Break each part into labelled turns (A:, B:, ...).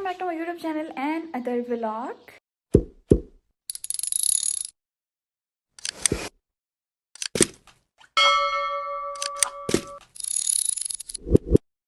A: back to my YouTube channel and other vlog.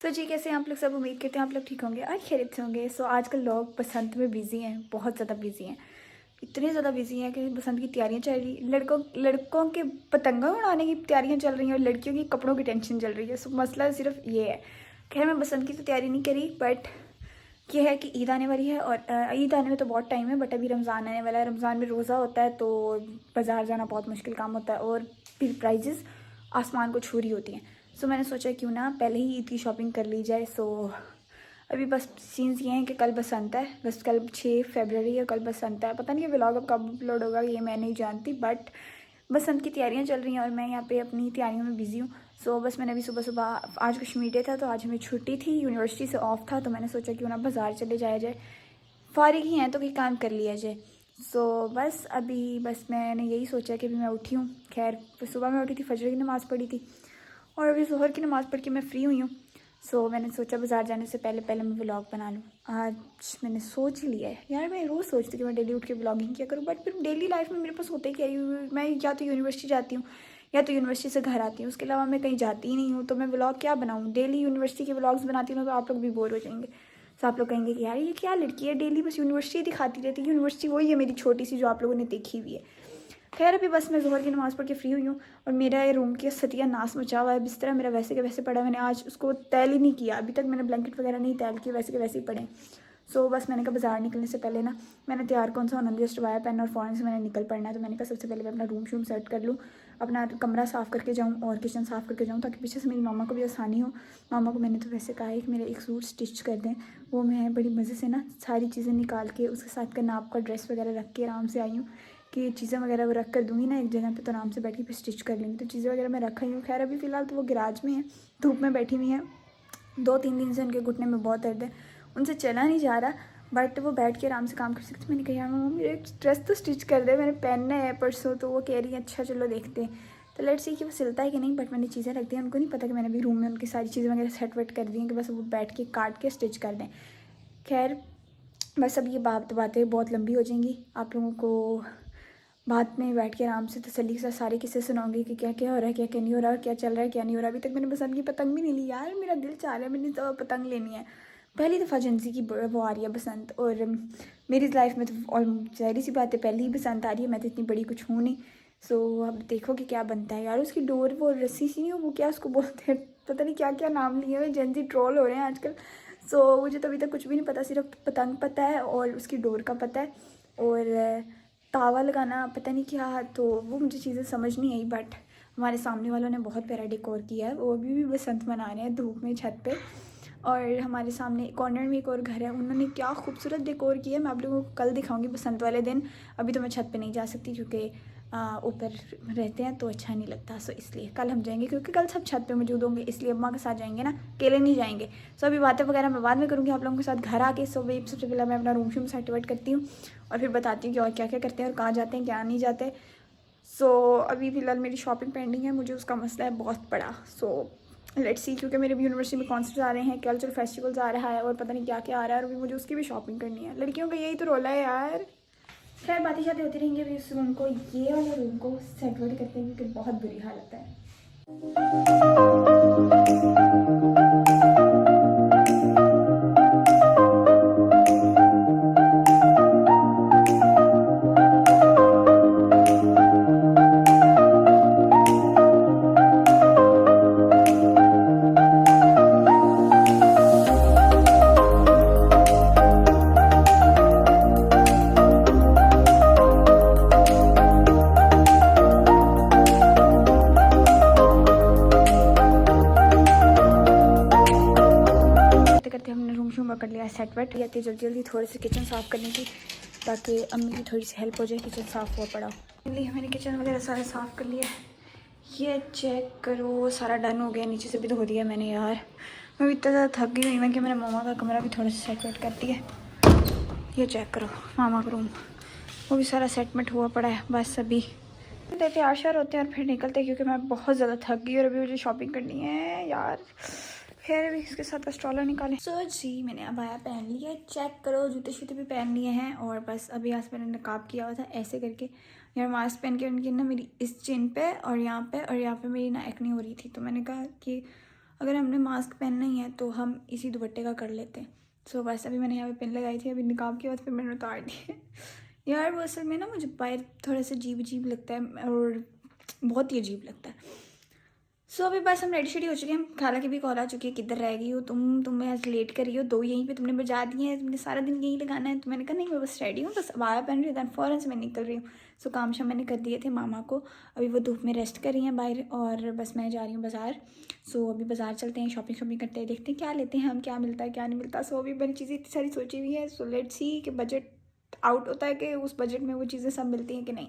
A: तो जी कैसे हैं आप लोग सब। उम्मीद करते हैं आप लोग ठीक होंगे और खैरियत से होंगे। सो आजकल लोग बसंत में बिजी हैं, बहुत ज़्यादा बिजी हैं। इतने ज़्यादा बिजी हैं कि बसंत की तैयारियां चल रही, लड़कों के पतंगा उड़ाने की तैयारियां चल रही हैं और लड़कियों की कपड़ों की टेंशन चल रही है। सो मसला सिर्फ ये है। खैर मैं बसंत की तो तैयारी नहीं करी, बट ये है कि ईद आने वाली है और ईद आने में तो बहुत टाइम है, बट अभी रमज़ान आने वाला है। रमज़ान में रोज़ा होता है तो बाज़ार जाना बहुत मुश्किल काम होता है और फिर प्राइजेस आसमान को छू रही होती हैं। सो मैंने सोचा क्यों ना पहले ही ईद की शॉपिंग कर ली जाए। सो अभी बस सीन्स ये हैं कि कल बसंत है, बस कल 6 फरवरी है, कल बसंत है। पता नहीं ये व्लॉग अब कब अपलोड होगा ये मैं नहीं जानती, बट बसंत की तैयारियां चल रही हैं और मैं यहाँ पे अपनी तैयारियों में बिज़ी हूँ। सो बस मैंने अभी सुबह सुबह, आज कश्मीर डे था तो आज हमें छुट्टी थी, यूनिवर्सिटी से ऑफ था, तो मैंने सोचा क्यों ना बाज़ार चले जाया जाए, फारिग ही हैं तो कोई काम कर लिया जाए। सो बस अभी मैंने यही सोचा कि अभी मैं उठी हूँ। खैर सुबह मैं उठी थी, फजर की नमाज़ पढ़ी थी और अभी ज़ोहर की नमाज़ पढ़ के मैं फ़्री हुई हूँ। सो मैंने सोचा बाज़ार जाने से पहले मैं व्लॉग बना लूँ। आज मैंने सोच ही लिया है यार, मैं रोज़ सोचती हूँ कि मैं डेली उठ के व्लॉगिंग क्या करूँ, बट फिर डेली लाइफ में मेरे पास होता ही क्या है, मैं या तो यूनिवर्सिटी जाती हूँ या तो यूनिवर्सिटी से घर आती हूँ, उसके अलावा मैं कहीं जाती ही नहीं हूँ। तो मैं व्लॉग क्या बनाऊँ, डेली यूनिवर्सिटी के व्लॉग्स बनाती हूँ तो आप लोग भी बोर हो जाएंगे। तो आप लोग कहेंगे कि यार ये क्या लड़की है, डेली बस यूनिवर्सिटी दिखाती रहती है। यूनिवर्सिटी वही है मेरी छोटी सी जो आप लोगों ने देखी हुई है। खैर अभी बस मैं ज़ोहर की नमाज़ पढ़ के फ्री हुई हूँ और मेरा ये रूम की सतिया नाश मचा हुआ है। बिस्तर मेरा वैसे के वैसे पड़ा, मैंने आज उसको तैल ही नहीं किया, अभी तक मैंने ब्लैंकेट वगैरह नहीं तैल किया, वैसे के वैसे ही पड़े। सो बस मैंने कहा बाज़ार निकलने से पहले ना मैंने तैयार कौन सा होना, जस्ट वाया पेन और फ़ौरन से मैंने निकल पड़ना है। तो मैंने कहा सबसे पहले मैं अपना रूम शूम सेट कर लूँ, अपना कमरा साफ़ करके जाऊँ और किचन साफ़ करके जाऊँ, ताकि पीछे से मेरी मामा को भी आसानी हो। मामा को मैंने तो वैसे कहा है कि मेरा एक सूट स्टिच कर दें, वो मैं बड़ी मज़े से ना सारी चीज़ें निकाल के उसके साथ का नाप का ड्रेस वगैरह रख के आराम से आई हूँ कि चीज़ें वगैरह वो रख कर दूँगी ना एक जगह पे, तो आराम से बैठ के फिर स्टिच कर लेंगी। तो चीज़ें वगैरह मैं रखा ही हूँ। खैर अभी फ़िलहाल तो वो गैराज में है, धूप में बैठी हुई है। 2-3 दिन से उनके घुटने में बहुत दर्द है, उनसे चला नहीं जा रहा, बट वो बैठ के आराम से काम कर सकते। मैंने कहा यार मम्मी मेरे एक ड्रेस तो स्टिच कर दे, मैंने पहनना है परसों। तो वो कह रही है अच्छा चलो देखते हैं। तो लेट्स सी कि वो सिलता है कि नहीं, बट मैंने चीज़ें रख दी हैं। उनको नहीं पता कि मैंने भी रूम में उनकी सारी चीज़ें वगैरह सेट वेट कर दी हैं कि बस वो बैठ के काट के स्टिच कर दें। खैर बस अब ये बातें बहुत लंबी हो जाएंगी, आप लोगों को बाद में बैठ के आराम से तसल्ली से सारे किस्से सुनाऊंगी कि क्या क्या हो रहा है, क्या क्या नहीं हो रहा है, क्या चल रहा है, क्या नहीं हो रहा है। अभी तक मैंने बसंत की पतंग भी नहीं ली यार, मेरा दिल चाह रहा है मैंने तो पतंग लेनी है। पहली दफ़ा एजेंसी की वो आ रही है बसंत, और मेरी लाइफ में तो और ज़ाहिर सी बात है पहली ही बसंत आ रही है, मैं तो इतनी बड़ी कुछ हूँ नहीं। सो अब देखो कि क्या बनता है यार। उसकी डोर वो रस्सी सी नहीं हो, वो क्या उसको बोलते हैं, पता नहीं क्या क्या नाम लिए हुए, एजेंसी ट्रोल हो रहे हैं आजकल। सो मुझे तो अभी तक कुछ भी नहीं पता, सिर्फ पतंग पता है और उसकी डोर का पता है और तावा लगाना पता नहीं क्या, तो वो मुझे चीज़ें समझ नहीं आई। बट हमारे सामने वालों ने बहुत प्यारा डेकोर किया है, वो अभी भी बसंत मना रहे हैं धूप में छत पे। और हमारे सामने कॉर्नर में एक और घर है, उन्होंने क्या खूबसूरत डेकोर किया है, मैं आप लोगों को कल दिखाऊंगी बसंत वाले दिन। अभी तो मैं छत पे नहीं जा सकती क्योंकि ऊपर रहते हैं तो अच्छा नहीं लगता। सो इसलिए कल हम जाएंगे, क्योंकि कल सब छत पे मौजूद होंगे, इसलिए अम्मा के साथ जाएंगे ना, अकेले नहीं जाएंगे। सो अभी बातें वगैरह मैं बाद में करूँगी आप लोगों के साथ घर आके। सो वही सबसे पहले मैं अपना रूम शूम सेट वेट करती हूँ और फिर बताती हूँ कि और क्या क्या करते हैं और कहाँ जाते हैं क्या नहीं जाते। सो अभी फ़िलहाल मेरी शॉपिंग पेंडिंग है, मुझे उसका मसला है बहुत बड़ा। सो लेट्स सी, क्योंकि मेरे भी यूनिवर्सिटी में कॉन्सर्ट्स आ रहे हैं, कल्चरल फेस्टिवल्स आ रहा है और पता नहीं क्या क्या आ रहा है, और अभी मुझे उसकी भी शॉपिंग करनी है। लड़कियों का यही तो रोला है यार। खैर बातें शातें होती रहेंगी, अभी उस रूम को, ये वाले रूम को सेट वेट करते हैं क्योंकि बहुत बुरी हालत है। हमने रूम शूम कर लिया सेट वेट, या थी जल्दी जल्दी थोड़ी सी किचन साफ़ करनी थी ताकि अम्मी की थोड़ी सी हेल्प हो जाए, किचन साफ़ हुआ पड़ा। इसलिए मैंने किचन वगैरह सारा साफ़ कर लिया। ये चेक करो सारा डन हो गया, नीचे से भी धो दिया मैंने यार। मैं भी इतना ज़्यादा थक गई हुई मैं कि मैंने मामा का कमरा भी थोड़ा सा सेट वेट कर दिया। ये चेक करो मामा का रूम, वो भी सारा सेटमेंट हुआ पड़ा है। बस अभी तैयार होते हैं और फिर निकलते हैं क्योंकि मैं बहुत ज़्यादा थक गई और अभी मुझे शॉपिंग करनी है यार। खैर अभी इसके साथ का स्ट्रॉलर निकालें। सो जी मैंने अबाया पहन लिया, चेक करो, जूते शूते भी पहन लिए हैं। और बस अभी आज मैंने नकाब किया हुआ था ऐसे करके, यार मास्क पहन के उनकी ना मेरी इस चिन पे और यहाँ पे मेरी ना एक्ने हो रही थी। तो मैंने कहा कि अगर हमने मास्क पहनना ही है तो हम इसी दुपट्टे का कर लेते हैं। सो बस अभी मैंने यहाँ पे पिन लगाई थी, अभी निकाब के बाद फिर मैंने उतार दी है। यार वो असल में ना मुझे बाहर थोड़ा सा अजीब अजीब लगता है और बहुत ही अजीब लगता है। सो अभी बस हम रेडी शेडी हो चुके हैं। खाला की भी कॉल आ चुकी है, किधर रह गई हो तुम आज लेट कर रही हो, 2 यहीं पे तुमने बजा दिए हैं, तुमने सारा दिन यहीं लगाना है। तो मैंने कहा नहीं मैं बस रेडी हूँ, बस अबाया पहन रही हूँ, दैन फ़ौरन से मैं निकल रही हूँ। सो काम शाम मैंने कर दिए थे मामा को, अभी वो धूप में रेस्ट कर रही हैं बाहर और बस मैं जा रही हूँ बाज़ार। सो अभी बाज़ार चलते हैं, शॉपिंग करते हैं, देखते हैं क्या लेते हैं हम, क्या मिलता है क्या नहीं मिलता। सो अभी मैंने चीज़ें इतनी सारी सोची हुई है। सो लेट्स सी कि बजट आउट होता है कि उस बजट में वो चीज़ें सब मिलती हैं कि नहीं।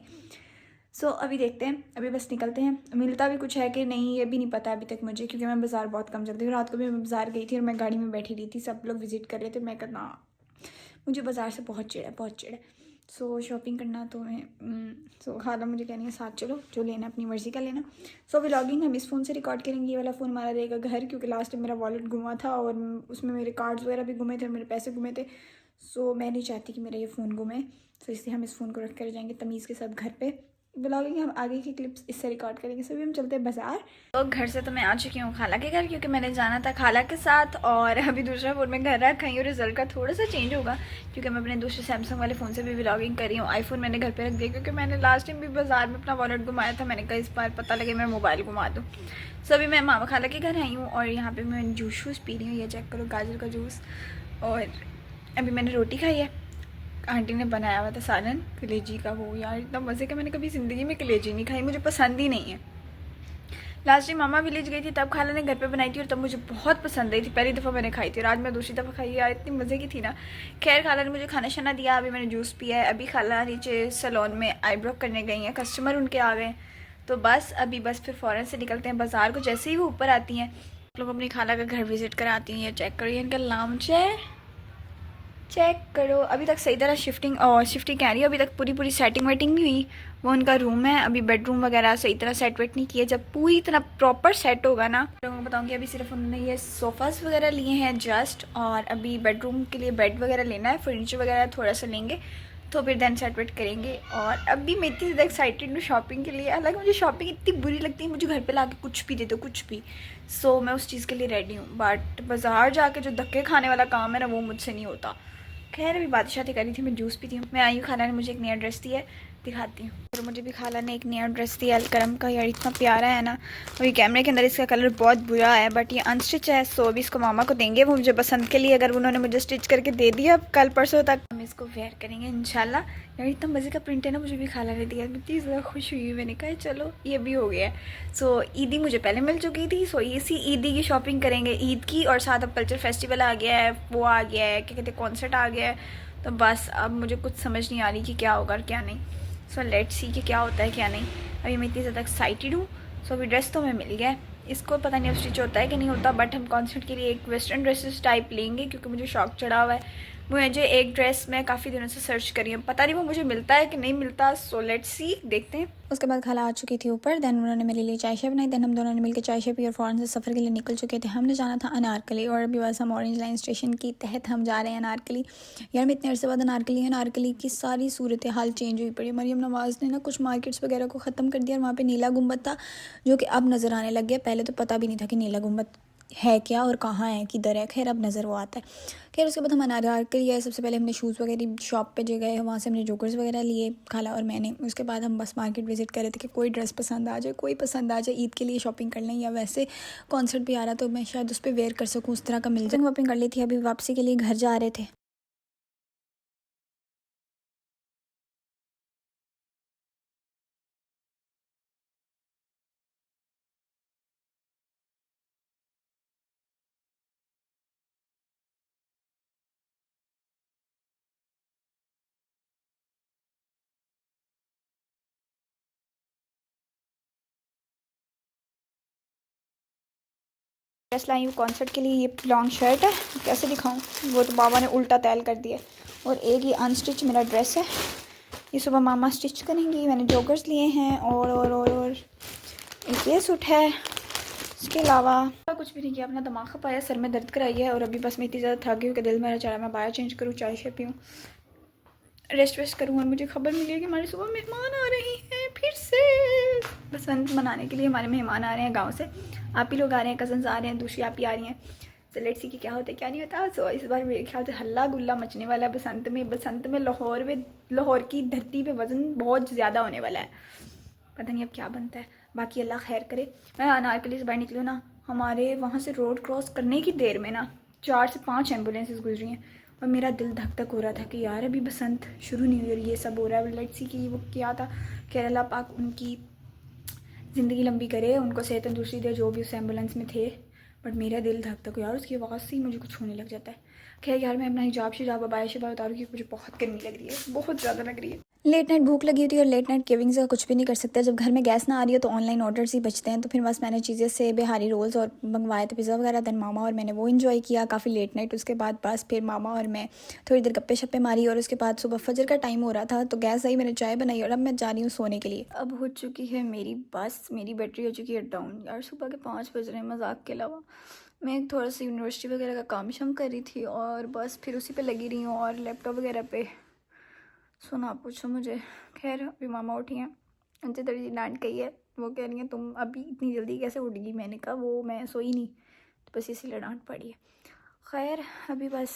A: सो अभी देखते हैं, अभी बस निकलते हैं। मिलता भी कुछ है कि नहीं ये भी नहीं पता अभी तक मुझे, क्योंकि मैं बाज़ार बहुत कम चलती हूँ। रात को भी मैं बाज़ार गई थी और मैं गाड़ी में बैठी रही थी, सब लोग विजिट कर रहे थे। मैं कहना मुझे बाज़ार से बहुत चिढ़ है। सो शॉपिंग करना तो मैं सो खाला मुझे कहनी है साथ चलो, जो लेना अपनी मर्ज़ी का लेना। सो व्लॉगिंग हम इस फ़ोन से रिकॉर्ड करेंगे, ये वाला फ़ोन हमारा रहेगा घर, क्योंकि लास्ट टाइम मेरा वॉलेट गुमा था और उसमें मेरे कार्ड्स वगैरह भी गुमे थे और मेरे पैसे गुमे थे। सो मैं नहीं चाहती कि मेरा ये फ़ोन गुमे, सो इसलिए हम इस फ़ोन को रख कर जाएंगे तमीज़ के साथ घर पे। ब्लॉगिंग हम आगे की क्लिप्स इससे रिकॉर्ड करेंगे। सभी हम चलते हैं बाज़ार। तो घर से तो मैं आ चुकी हूँ खाला के घर, क्योंकि मैंने जाना था खाला के साथ। और अभी दूसरा फ़ोन मैं घर रखा हूँ, रिजल्ट का थोड़ा सा चेंज होगा क्योंकि मैं अपने दूसरे सैमसंग वाले फ़ोन से भी व्लॉगिंग कर रही हूँ। आईफोन मैंने घर पे रख दिया क्योंकि मैंने लास्ट टाइम भी बाज़ार में अपना वॉलेट घुमाया था। मैंने कहा इस बार पता लगे मैं मोबाइल घुमा दूँ। सो अभी मैं मामा खाला के घर आई हूँ और यहाँ पर मैं जूस पी रही हूँ, ये चेक करो गाजर का जूस। और अभी मैंने रोटी खाई है, आंटी ने बनाया हुआ था सालन कलेजी का। वो यार इतना मज़े का, मैंने कभी ज़िंदगी में कलेजी नहीं खाई, मुझे पसंद ही नहीं है। लास्ट टाइम मामा विलेज गई थी तब खाला ने घर पे बनाई थी और तब मुझे बहुत पसंद आई थी, पहली दफ़ा मैंने खाई थी और आज मैं दूसरी दफ़ा खाई यार, इतनी मज़े की थी ना। खैर खाला ने मुझे खाना शाना दिया, अभी मैंने जूस पिया है। अभी खाला नीचे सैलून में आईब्रो करने गई हैं, कस्टमर उनके आ गए। तो बस अभी फिर फ़ौरन से निकलते हैं बाज़ार को। जैसे ही वो ऊपर आती हैं लोग अपनी खाला का घर विज़िट कर आती हैं। ये चेक करिए इनका लाउंज है, चेक करो। अभी तक सही तरह शिफ्टिंग कह रही है, अभी तक पूरी सेटिंग वेटिंग नहीं हुई। वो उनका रूम है, अभी बेडरूम वगैरह सही तरह सेट वेट नहीं किया। जब पूरी तरह प्रॉपर सेट होगा ना तो मैं बताऊँगी। अभी सिर्फ उन्होंने ये सोफ़ास वगैरह लिए हैं जस्ट, और अभी बेडरूम के लिए बेड वगैरह लेना है, फर्नीचर वगैरह थोड़ा सा लेंगे तो फिर देन सेट वेट करेंगे। और अभी मैं इतनी ज़्यादा एक्साइटेड हूँ शॉपिंग के लिए। हालांकि मुझे शॉपिंग इतनी बुरी लगती है, मुझे घर पे लाके कुछ भी दे दो कुछ भी। सो मैं उस चीज़ के लिए रेडी हूँ, बट बाज़ार जाके जो धक्के खाने वाला काम है ना वो मुझसे नहीं होता। खैर अभी बादशाह करी थी, मैं जूस पीती हूँ। मैं आई हूँ, खाला ने मुझे एक नया ड्रेस दिया है, दिखाती हूँ। और मुझे भी खाला ने एक नया ड्रेस दिया अलकरम का, यार इतना प्यारा है ना। अभी कैमरे के अंदर इसका कलर बहुत बुरा है बट ये अनस्टिच है। सो अभी इसको मामा को देंगे, वो मुझे पसंद के लिए अगर उन्होंने मुझे स्टिच करके दे दिया कल परसों तक हम इसको वेयर करेंगे इंशाल्लाह। यार इतना मज़े का प्रिंट है ना, मुझे भी खाला ने दिया, इतनी ज़्यादा खुश हुई। मैंने कहा चलो ये भी हो गया है। सो ईदी मुझे पहले मिल चुकी थी, सो इसी ईदी की शॉपिंग करेंगे, ईद की। और साथ अब कल्चर फेस्टिवल आ गया है, वो आ गया है, क्या कहते हैं कॉन्सर्ट आ गया है। तो बस अब मुझे कुछ समझ नहीं आ रही कि क्या होगा और क्या नहीं। सो लेट्स सी कि क्या होता है क्या नहीं। अभी मैं इतनी ज़्यादा एक्साइटेड हूँ। सो अभी ड्रेस तो हमें मिल गया है, इसको पता नहीं अब स्टिच होता है कि नहीं होता, बट हम कॉन्सर्ट के लिए एक वेस्टर्न ड्रेसेस टाइप लेंगे क्योंकि मुझे शौक चढ़ा हुआ है। मुझे एक ड्रेस मैं काफ़ी दिनों से सर्च करी हूँ, पता नहीं वो मुझे मिलता है कि नहीं मिलता। सो लेट्स सी, देखते हैं। उसके बाद खाला आ चुकी थी ऊपर, देन उन्होंने मेरे लिए चाय शाय बनाई, देन हम दोनों ने मिलकर चाय शाय पी और फ़ौरन से सफ़र के लिए निकल चुके थे। हमने जाना था अनारकली और अभी बस हम ऑरेंज लाइन स्टेशन की तहत हम जा रहे हैं अनारकली। यार मैं इतने अर्से बाद अनारकली की सारी सूरत हाल चेंज हुई पड़ी। मरियम नवाज़ ने ना कुछ मार्केट्स वगैरह को ख़त्म कर दिया और वहाँ पर नीला गुम्बद था जो कि अब नज़र आने लग गया। पहले तो पता भी नहीं था कि नीला गुम्बद है क्या और कहाँ है किधर है, खैर अब नज़र वो आता है। खैर उसके बाद हम अनारकली गए, सबसे पहले हमने शूज़ वगैरह शॉप पे जो गए, वहाँ से हमने जोकर्स वगैरह लिए खाला और मैंने। उसके बाद हम बस मार्केट विजिट कर रहे थे कि कोई ड्रेस पसंद आ जाए, कोई पसंद आ जाए, ईद के लिए शॉपिंग कर लें या वैसे कॉन्सर्ट भी आ रहा तो मैं शायद उस पर वेयर कर सकूँ, उस तरह का मिल जाए। शॉपिंग कर ली थी, अभी वापसी के लिए घर जा रहे थे। ड्रेस लाई हूँ कॉन्सर्ट के लिए, ये लॉन्ग शर्ट है, कैसे दिखाऊँ, वो तो बाबा ने उल्टा तैल कर दिया। और एक ये अनस्टिच मेरा ड्रेस है, ये सुबह मामा स्टिच करेंगी। मैंने जॉगर्स लिए हैं और एक ये सूट है। इसके अलावा कुछ भी नहीं किया, अपना दिमाग खपाया, सर में दर्द कराई है और अभी बस मैं इतनी ज़्यादा थक गई हूँ कि दिल मेरा चाह रहा है मैं बाहर चेंज करूँ, चाय शाय पीऊँ, रेस्ट वेस्ट करूँ। और मुझे खबर मिली है कि हमारे सुबह मेहमान आ रहे हैं फिर से बसंत मनाने के लिए। हमारे मेहमान आ रहे हैं गांव से, आप ही लोग आ रहे हैं, कज़न्स आ रहे हैं, दूसरी आप ही आ रही हैं। तो लेट्स सी कि क्या होता है क्या नहीं होता। सो इस बार मेरे ख्याल से हल्ला गुल्ला मचने वाला है बसंत में लाहौर की धरती पे वज़न बहुत ज़्यादा होने वाला है। पता नहीं अब क्या बनता है, बाकी अल्लाह खैर करे। मैं अनारकली से बाहर निकली हूँ ना, हमारे वहाँ से रोड क्रॉस करने की देर में ना 4 से 5 एम्बुलेंसेस गुजरी हैं और मेरा दिल धक धक हो रहा था कि यार अभी बसंत शुरू नहीं हुई और ये सब हो रहा है। लेट्स सी कि वो क्या था, केरला पाक उनकी ज़िंदगी लंबी करे, उनको सेहत तंदुरुस्ती दे जो भी उस एम्बुलेंस में थे। बट मेरा दिल धक धक यार उसकी आवाज़ से ही मुझे कुछ होने लग जाता है। खैर यार मैं अपना हिजाब शिजाब अबाया शबाया उतारूँ कि मुझे बहुत गर्मी लग रही है, बहुत ज़्यादा लग रही है। लेट नाइट भूख लगी थी और लेट नाइट केविंग्स का कुछ भी नहीं कर सकते। जब घर में गैस ना आ रही हो तो ऑनलाइन ऑर्डर्स ही बचते हैं। तो फिर बस मैंने चीज़ें से बिहारी रोल्स और मंगवाए थे, पिज़्ज़ा वगैरह। देन मामा और मैंने वो इन्जॉय किया काफ़ी लेट नाइट। उसके बाद बस फिर मामा और मैं थोड़ी देर गप्पे शप्पे मारी और उसके बाद सुबह फजर का टाइम हो रहा था तो गैस आई, मैंने चाय बनाई और अब मैं जा रही हूँ सोने के लिए। अब हो चुकी है मेरी बस, मेरी बैटरी हो चुकी है डाउन। यार सुबह के 5 बज रहे हैं, मजाक के अलावा। मैं थोड़ा सा यूनिवर्सिटी वगैरह का काम शाम कर रही थी और बस फिर उसी पे लगी रही हूँ और लैपटॉप वगैरह पे। सुना पूछो मुझे। खैर अभी मामा उठी हैं, उनसे थोड़ी सी डांट गई है। वो कह रही हैं तुम अभी इतनी जल्दी कैसे उठ गई। मैंने कहा वो मैं सोई नहीं, तो बस इसीलिए डांट पड़ी है। खैर अभी बस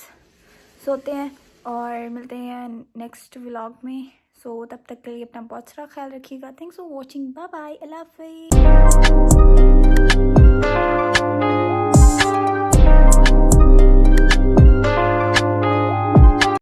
A: सोते हैं और मिलते हैं नेक्स्ट व्लॉग में। सो तब तक के लिए अपना बहुत सारा ख्याल रखिएगा। Thanks for watching, bye bye, अल्लाह हाफिज़।